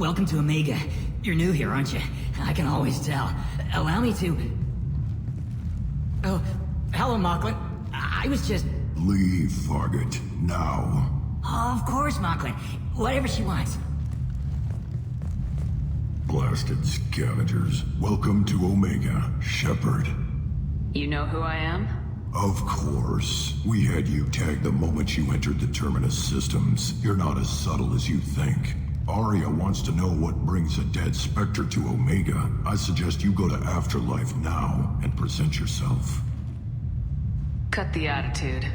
Welcome to Omega. You're new here, aren't you? I can always tell. Allow me to... Oh, hello, Mocklin. I was just... Leave, Fargate. Now. Of course, Mocklin. Whatever she wants. Blasted scavengers. Welcome to Omega, Shepard. You know who I am? Of course. We had you tagged the moment you entered the Terminus systems. You're not as subtle as you think. Aria wants to know what brings a dead Spectre to Omega. I suggest you go to Afterlife now and present yourself. Cut the attitude.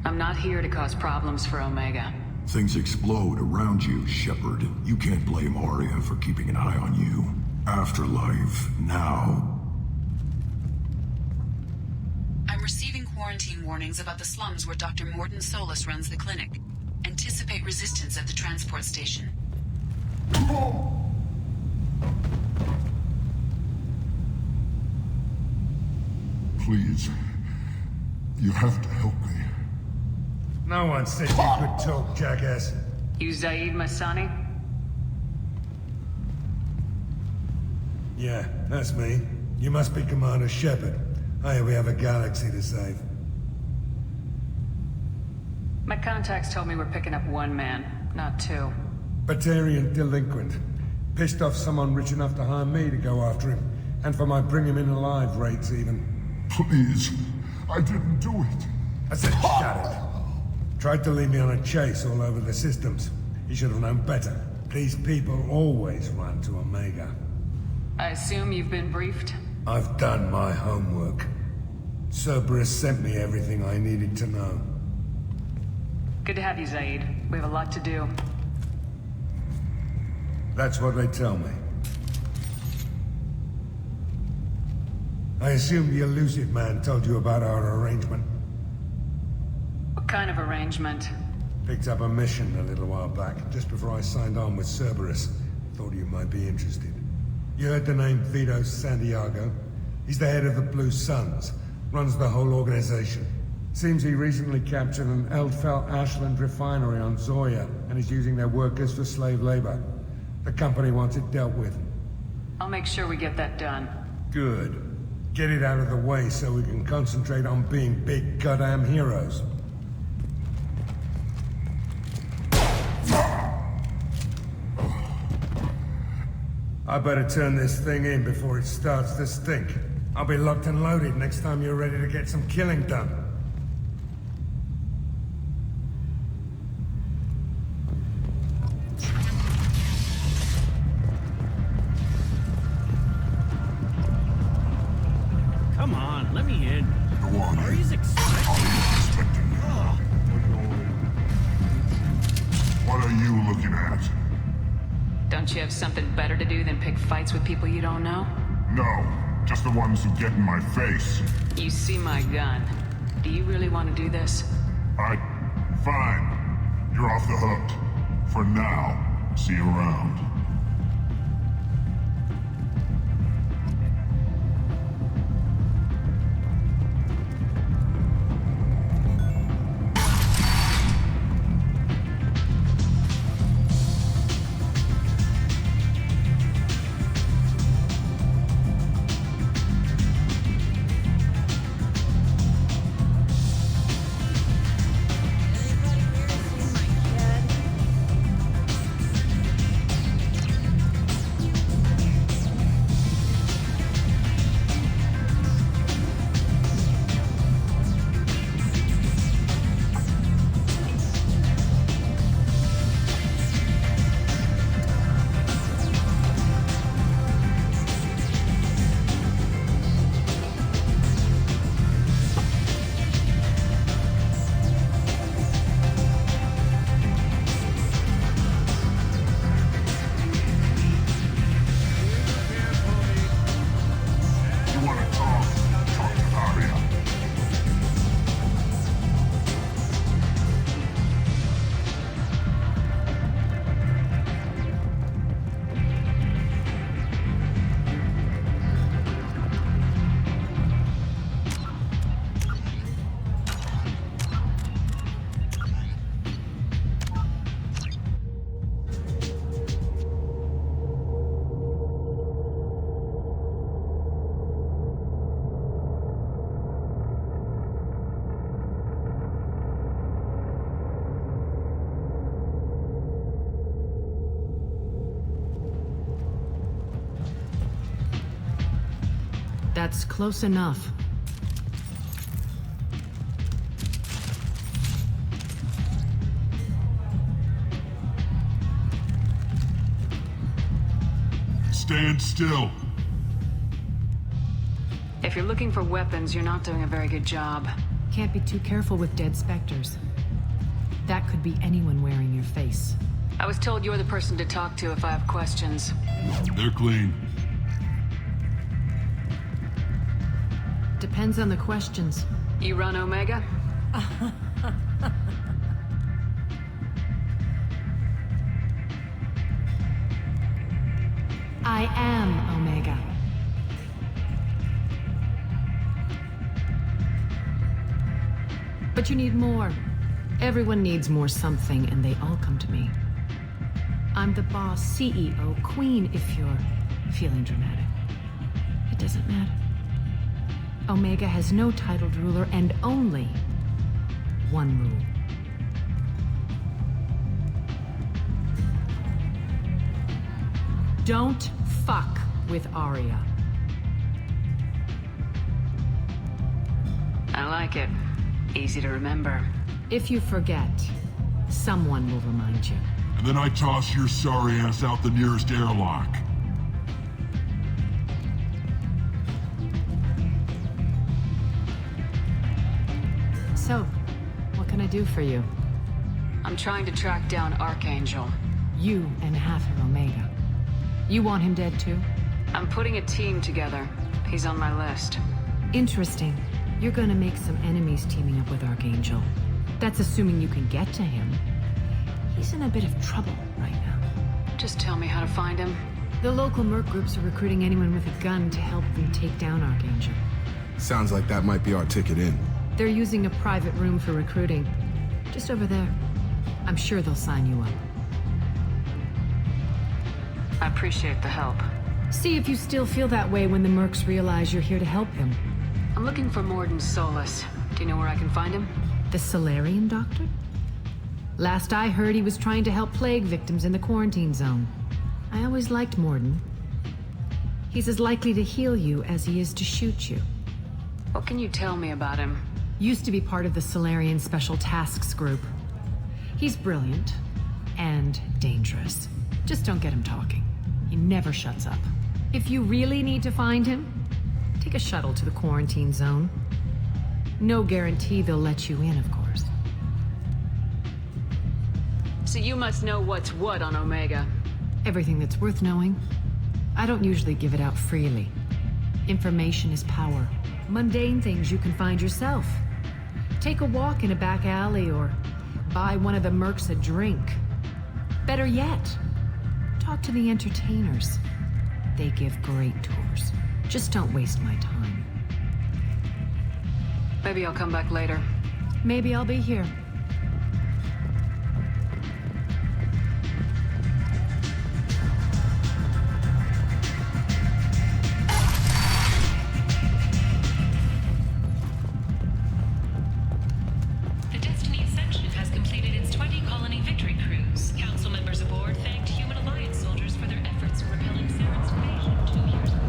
I'm not here to cause problems for Omega. Things explode around you, Shepard. You can't blame Aria for keeping an eye on you. Afterlife, now. I'm receiving quarantine warnings about the slums where Dr. Mordin Solus runs the clinic. Anticipate resistance at the transport station. Please. You have to help me. No one said you could talk, jackass. You Zaid Masani? Yeah, that's me. You must be Commander Shepard. Hey, we have a galaxy to save. My contacts told me we're picking up one man, not two. Batarian delinquent. Pissed off someone rich enough to hire me to go after him. And for my bring him in alive rates, even. Please. I didn't do it. I said shut it. Tried to lead me on a chase all over the systems. He should have known better. These people always run to Omega. I assume you've been briefed? I've done my homework. Cerberus sent me everything I needed to know. Good to have you, Zaid. We have a lot to do. That's what they tell me. I assume the Elusive Man told you about our arrangement. What kind of arrangement? Picked up a mission a little while back, just before I signed on with Cerberus. Thought you might be interested. You heard the name Vito Santiago? He's the head of the Blue Suns, runs the whole organization. Seems he recently captured an Eldfell Ashland refinery on Zoya, and is using their workers for slave labor. The company wants it dealt with. I'll make sure we get that done. Good. Get it out of the way so we can concentrate on being big goddamn heroes. I better turn this thing in before it starts to stink. I'll be locked and loaded next time you're ready to get some killing done. Come on, let me in. Go on. Ari's excited. Expecting you. What are you looking at? Don't you have something better to do than pick fights with people you don't know? No, just the ones who get in my face. You see my gun. Do you really want to do this? Fine. You're off the hook. For now. See you around. That's close enough. Stand still. If you're looking for weapons, you're not doing a very good job. Can't be too careful with dead specters. That could be anyone wearing your face. I was told you're the person to talk to if I have questions. They're clean. Depends on the questions. You run Omega? I am Omega. But you need more. Everyone needs more something, and they all come to me. I'm the boss, CEO, queen, if you're feeling dramatic. It doesn't matter. Omega has no titled ruler and only one rule. Don't fuck with Aria. I like it. Easy to remember. If you forget, someone will remind you. And then I toss your sorry ass out the nearest airlock. So, what can I do for you? I'm trying to track down Archangel. You and half of Omega. You want him dead too? I'm putting a team together. He's on my list. Interesting. You're gonna make some enemies teaming up with Archangel. That's assuming you can get to him. He's in a bit of trouble right now. Just tell me how to find him. The local merc groups are recruiting anyone with a gun to help them take down Archangel. Sounds like that might be our ticket in. They're using a private room for recruiting. Just over there. I'm sure they'll sign you up. I appreciate the help. See if you still feel that way when the mercs realize you're here to help them. I'm looking for Mordin Solus. Do you know where I can find him? The Salarian doctor? Last I heard, he was trying to help plague victims in the quarantine zone. I always liked Mordin. He's as likely to heal you as he is to shoot you. What can you tell me about him? Used to be part of the Salarian Special Tasks Group. He's brilliant and dangerous. Just don't get him talking. He never shuts up. If you really need to find him, take a shuttle to the quarantine zone. No guarantee they'll let you in, of course. So you must know what's what on Omega. Everything that's worth knowing. I don't usually give it out freely. Information is power. Mundane things you can find yourself. Take a walk in a back alley or buy one of the mercs a drink. Better yet, talk to the entertainers. They give great tours. Just don't waste my time. Maybe I'll come back later. Maybe I'll be here. The Destiny Ascension has completed its 20-colony victory cruise. Council members aboard thanked Human Alliance soldiers for their efforts in repelling Saren's invasion 2 years ago.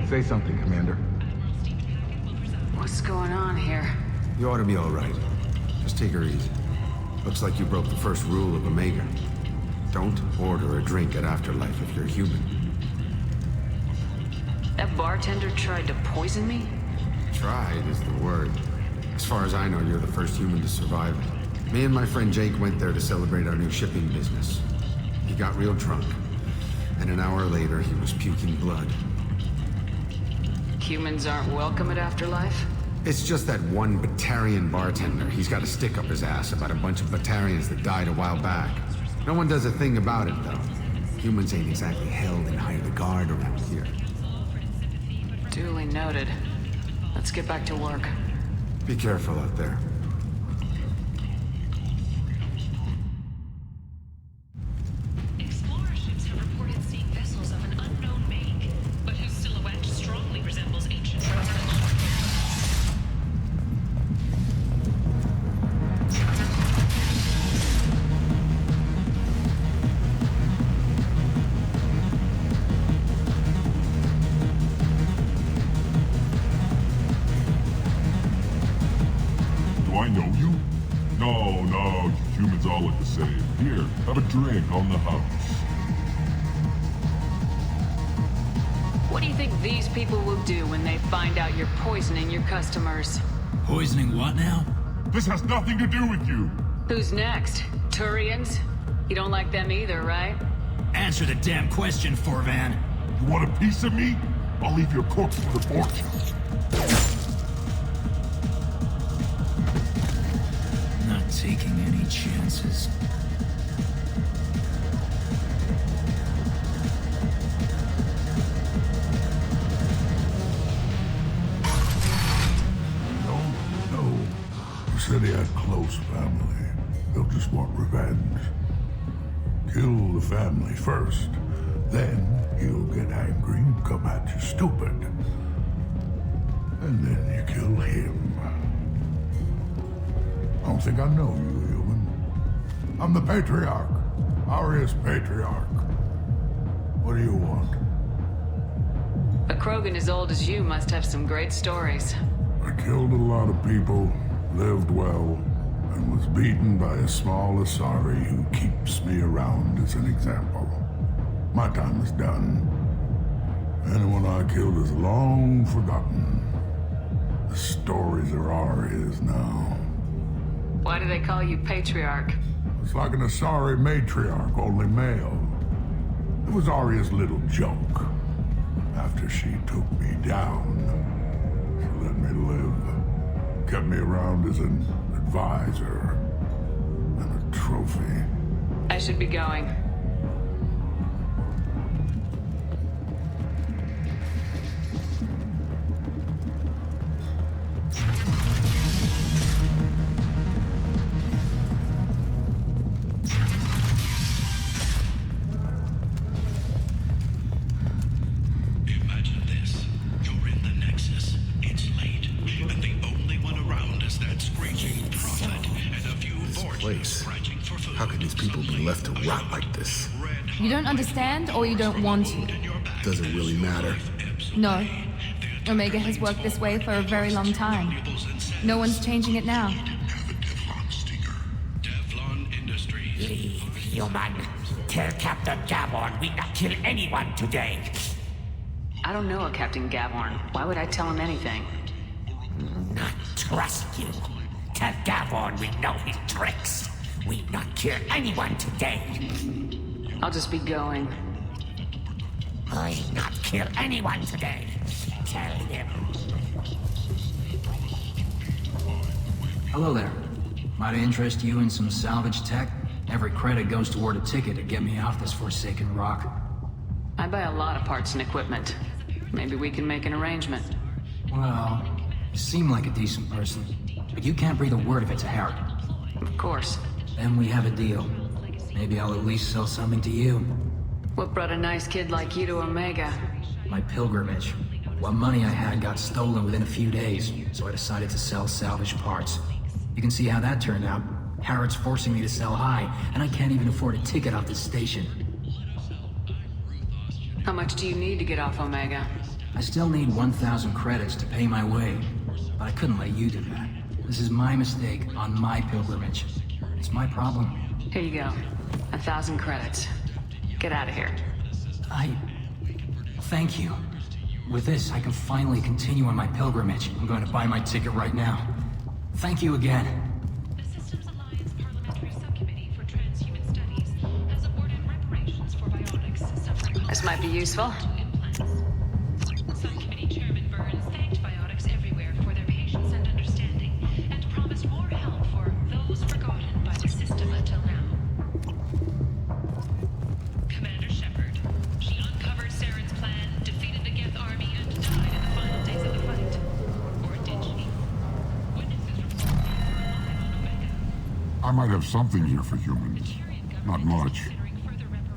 Say something, Commander. What's going on here? You ought to be all right. Just take her easy. Looks like you broke the first rule of Omega. Don't order a drink at Afterlife if you're human. That bartender tried to poison me? Tried is the word. As far as I know, you're the first human to survive it. Me and my friend Jake went there to celebrate our new shipping business. He got real drunk. And an hour later, he was puking blood. Humans aren't welcome at Afterlife? It's just that one Batarian bartender. He's got a stick up his ass about a bunch of Batarians that died a while back. No one does a thing about it, though. Humans ain't exactly held in high regard around here. Duly noted. Let's get back to work. Be careful out there. Explorer ships have reported seeing vessels of an unknown make, but whose silhouette strongly resembles ancient Roman. Do I know you? No, humans all look the same. Here, have a drink on the house. What do you think these people will do when they find out you're poisoning your customers? Poisoning what now? This has nothing to do with you. Who's next? Turians? You don't like them either, right? Answer the damn question, Forvan. You want a piece of me? I'll leave your corpse with a fortune. Not taking any chances. No. You said he had close family. They'll just want revenge. Kill the family first. Then he'll get angry and come at you stupid. And then you kill him. I don't think I know you, human. I'm the Patriarch. Arius Patriarch. What do you want? A Krogan as old as you must have some great stories. I killed a lot of people, lived well, and was beaten by a small Asari who keeps me around as an example. My time is done. Anyone I killed is long forgotten. The stories are Aria's now. Why do they call you Patriarch? It's like an Asari matriarch, only male. It was Aria's little joke. After she took me down, she let me live. Kept me around as an advisor and a trophy. I should be going. Imagine this. You're in the Nexus. It's late. And the only one around is that screeching prophet and a few Place. scratching for food. How could these people be left to rot like this? You don't understand, or you don't want to? Doesn't really matter. No. Omega has worked this way for a very long time. No one's changing it now. Devlon Industries. Human, tell Captain Gavorn we not kill anyone today. I don't know a Captain Gavorn. Why would I tell him anything? Not trust you. Tell Gavorn we know his tricks. We not kill anyone today. I'll just be going. I not kill anyone today. Tell him. Hello there. Might I interest you in some salvage tech? Every credit goes toward a ticket to get me off this forsaken rock. I buy a lot of parts and equipment. Maybe we can make an arrangement. Well, you seem like a decent person, but you can't breathe a word of it to Harry. Of course. Then we have a deal. Maybe I'll at least sell something to you. What brought a nice kid like you to Omega? My pilgrimage. What money I had got stolen within a few days, so I decided to sell salvage parts. You can see how that turned out. Harrod's forcing me to sell high, and I can't even afford a ticket off this station. How much do you need to get off Omega? I still need 1,000 credits to pay my way, but I couldn't let you do that. This is my mistake on my pilgrimage. It's my problem. Here you go. 1,000 credits. Get out of here. Thank you. With this, I can finally continue on my pilgrimage. I'm going to buy my ticket right now. Thank you again. The Systems Alliance Parliamentary Subcommittee for Transhuman Studies has awarded reparations for biotics suffering. This might be useful. Subcommittee Chairman Burns thanked biotics everywhere for their patience and understanding, and promised more help for those forgotten by the system until now. might have something here for humans. Not much.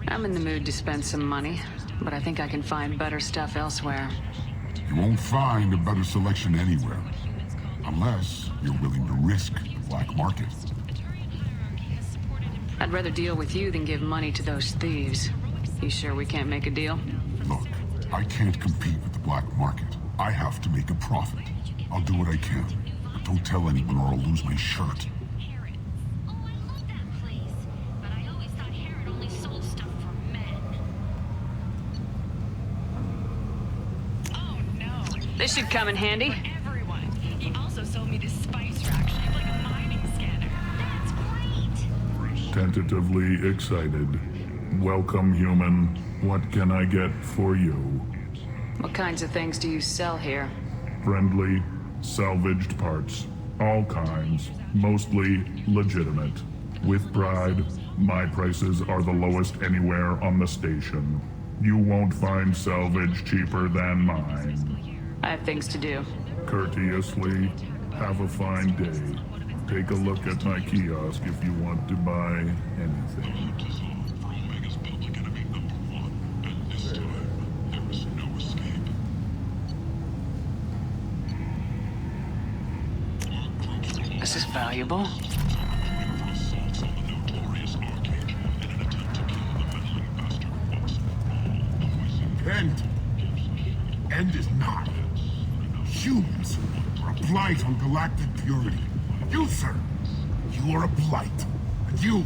I'm in the mood to spend some money, but I think I can find better stuff elsewhere. You won't find a better selection anywhere. Unless you're willing to risk the black market. I'd rather deal with you than give money to those thieves. You sure we can't make a deal? Look, I can't compete with the black market. I have to make a profit. I'll do what I can. But don't tell anyone or I'll lose my shirt. This should come in handy. Everyone. He also sold me this spice rack shaped like a mining scanner. That's great. Tentatively excited. Welcome, human. What can I get for you? What kinds of things do you sell here? Friendly, salvaged parts. All kinds. Mostly legitimate. With pride, my prices are the lowest anywhere on the station. You won't find salvage cheaper than mine. I have things to do. Courteously, have a fine day. Take a look at my kiosk if you want to buy anything. This is valuable. End. End is not. Humans are a blight on galactic purity. You, sir, you are a blight. And you,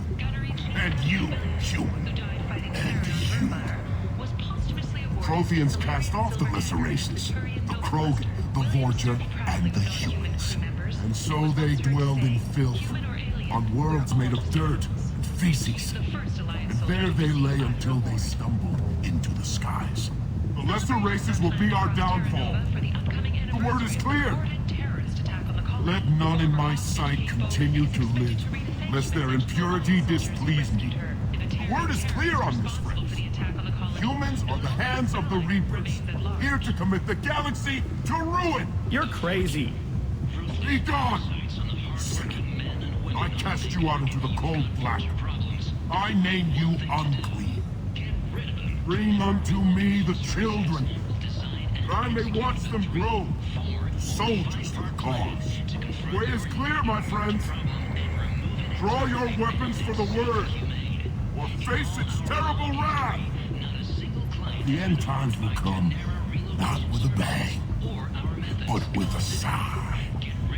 human. And you. Protheans cast off the lesser races, the Krogan, the Vorcha, and the humans. And so they dwelled in filth, on worlds made of dirt and feces. And there they lay until they stumbled into the skies. The lesser races will be our downfall. The word is clear. Let none in my sight continue to live, lest their impurity displease me. The word is clear on this, friends. Humans are the hands of the Reapers, here to commit the galaxy to ruin. You're crazy. Be gone! I cast you out into the cold black. I name you unclean. Bring unto me the children, that I may watch them grow, soldiers to the cause. The way is clear, my friends. Draw your weapons for the word, or face its terrible wrath. The end times will come, not with a bang, but with a sigh.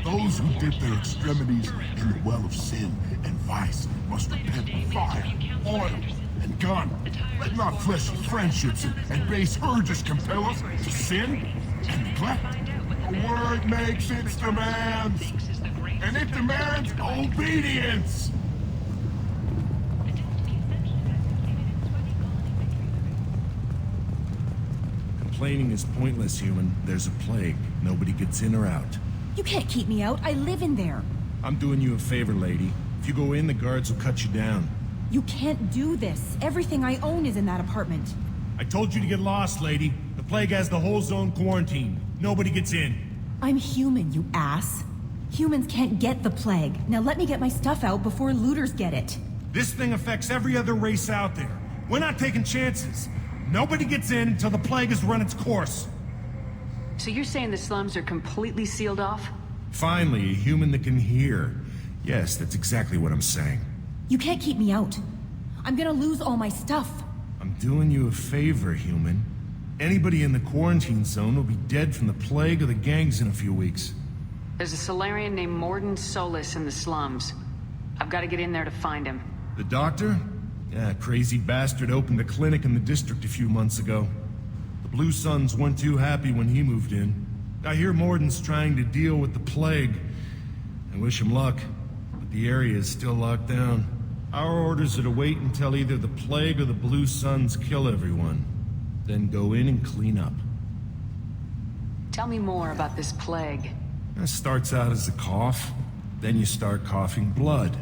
Those who dip their extremities in the well of sin and vice must repent with fire, oil, and gun. Let not fleshly friendships and base urges compel us to sin and neglect. The word makes its demands, and it demands obedience. Complaining is pointless, human. There's a plague. Nobody gets in or out. You can't keep me out. I live in there. I'm doing you a favor, lady. If you go in, the guards will cut you down. You can't do this. Everything I own is in that apartment. I told you to get lost, lady. The plague has the whole zone quarantined. Nobody gets in. I'm human, you ass. Humans can't get the plague. Now let me get my stuff out before looters get it. This thing affects every other race out there. We're not taking chances. Nobody gets in until the plague has run its course. So you're saying the slums are completely sealed off? Finally, a human that can hear. Yes, that's exactly what I'm saying. You can't keep me out. I'm gonna lose all my stuff. I'm doing you a favor, human. Anybody in the quarantine zone will be dead from the plague or the gangs in a few weeks. There's a Solarian named Mordin Solus in the slums. I've got to get in there to find him. The doctor? Yeah, crazy bastard opened a clinic in the district a few months ago. The Blue Suns weren't too happy when he moved in. I hear Mordin's trying to deal with the plague. I wish him luck, but the area is still locked down. Our orders are to wait until either the plague or the Blue Suns kill everyone. Then go in and clean up. Tell me more about this plague. It starts out as a cough, then you start coughing blood.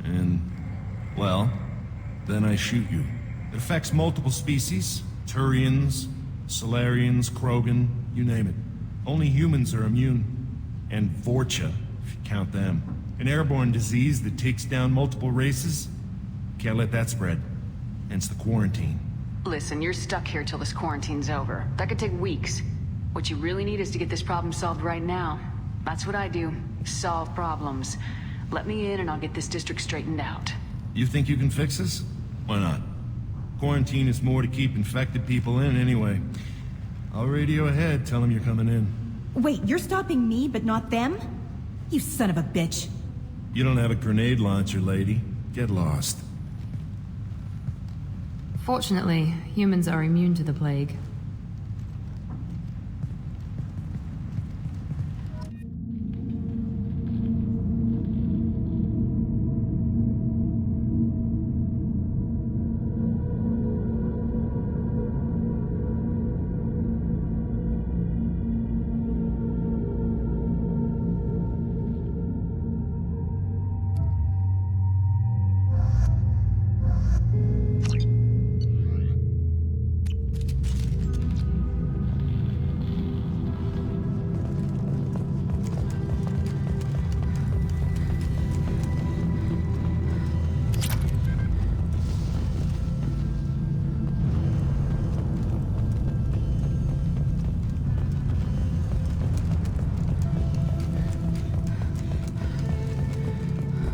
And, well, then I shoot you. It affects multiple species. Turians, Solarians, Krogan, you name it. Only humans are immune. And Vorcha, if you count them. An airborne disease that takes down multiple races? Can't let that spread. Hence the quarantine. Listen, you're stuck here till this quarantine's over. That could take weeks. What you really need is to get this problem solved right now. That's what I do. Solve problems. Let me in and I'll get this district straightened out. You think you can fix this? Why not? Quarantine is more to keep infected people in anyway. I'll radio ahead, tell them you're coming in. Wait, you're stopping me, but not them? You son of a bitch. You don't have a grenade launcher, lady. Get lost. Fortunately, humans are immune to the plague.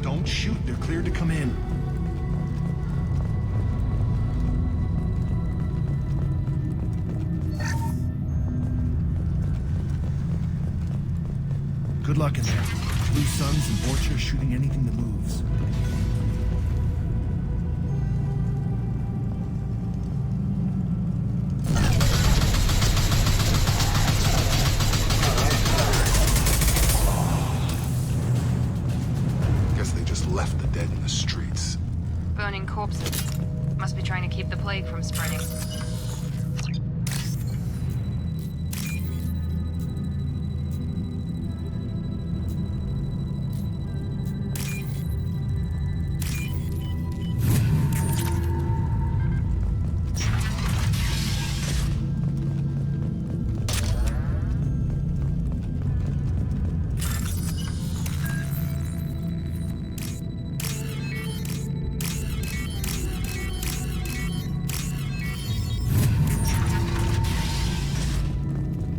Don't shoot, they're cleared to come in. Good luck in there. Blue Suns and Vorcha are shooting anything that moves. Guess they just left the dead in the streets. Burning corpses. Must be trying to keep the plague from spreading.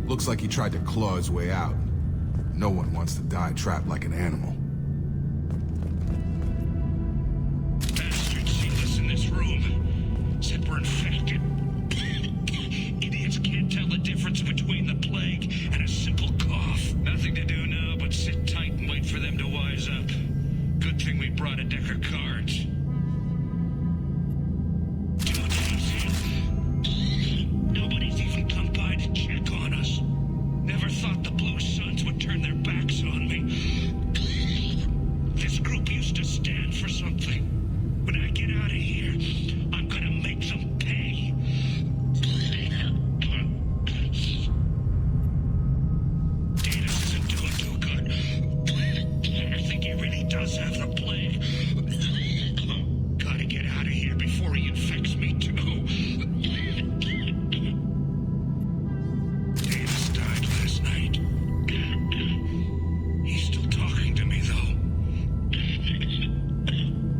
Looks like he tried to claw his way out. No one wants to die trapped like an animal. Bastards seen us in this room. Said we're infected. Idiots can't tell the difference between the plague and a simple cough. Nothing to do now but sit tight and wait for them to wise up. Good thing we brought a deck of cards. 2 days in. Nobody's even come by to check on us. Never thought the Blue Suns would turn their backs on me. This group used to stand for something. When I get out of here, I'm gonna make them pay. Datus isn't doing too good. I think he really does have the plague. Gotta get out of here before he infects me too. Davis died last night. He's still talking to me, though.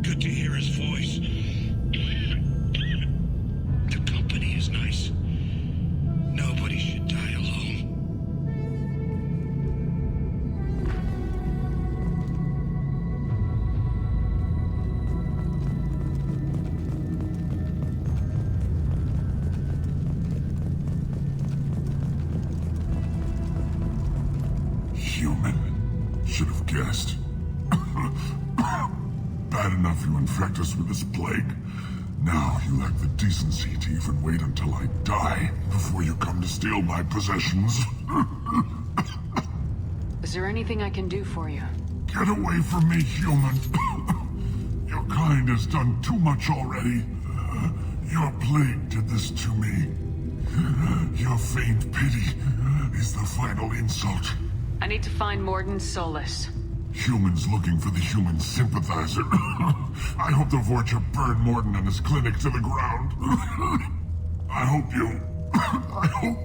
Good to hear his voice. The company is nice. Nobody should die alone. Human. Should have guessed. Bad enough you infect us with this plague. Now you lack the decency to even wait until I die before you come to steal my possessions. Is there anything I can do for you? Get away from me, human. Your kind has done too much already. Your plague did this to me. Your faint pity is the final insult. I need to find Morden Solus. Humans looking for the human sympathizer. I hope the Vorcha burn Morden and his clinic to the ground. I hope you... I hope...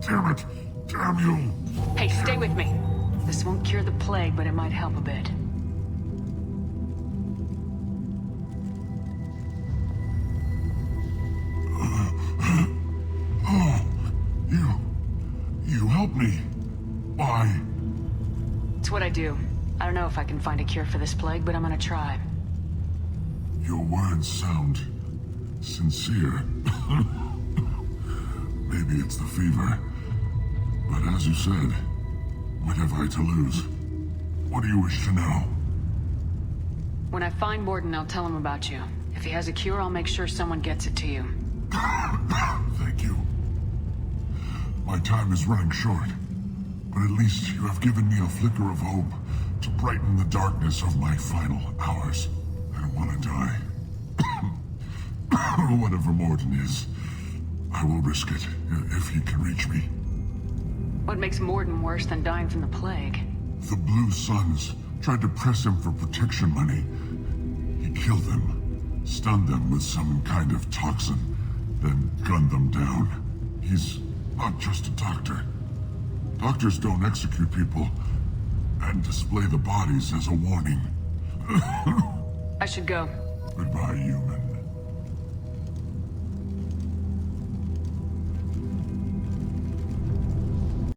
Damn it. Damn you. Hey, stay with me. This won't cure the plague, but it might help a bit. do. I don't know if I can find a cure for this plague, but I'm gonna try. Your words sound sincere. Maybe it's the fever. But as you said, what have I to lose? What do you wish to know? When I find Mordin, I'll tell him about you. If he has a cure, I'll make sure someone gets it to you. Thank you. My time is running short, but at least you have given me a flicker of hope to brighten the darkness of my final hours. I don't want to die. Whatever Mordin is, I will risk it if he can reach me. What makes Mordin worse than dying from the plague? The Blue Suns tried to press him for protection money. He killed them, stunned them with some kind of toxin, then gunned them down. He's not just a doctor. Doctors don't execute people and display the bodies as a warning. I should go. Goodbye, human.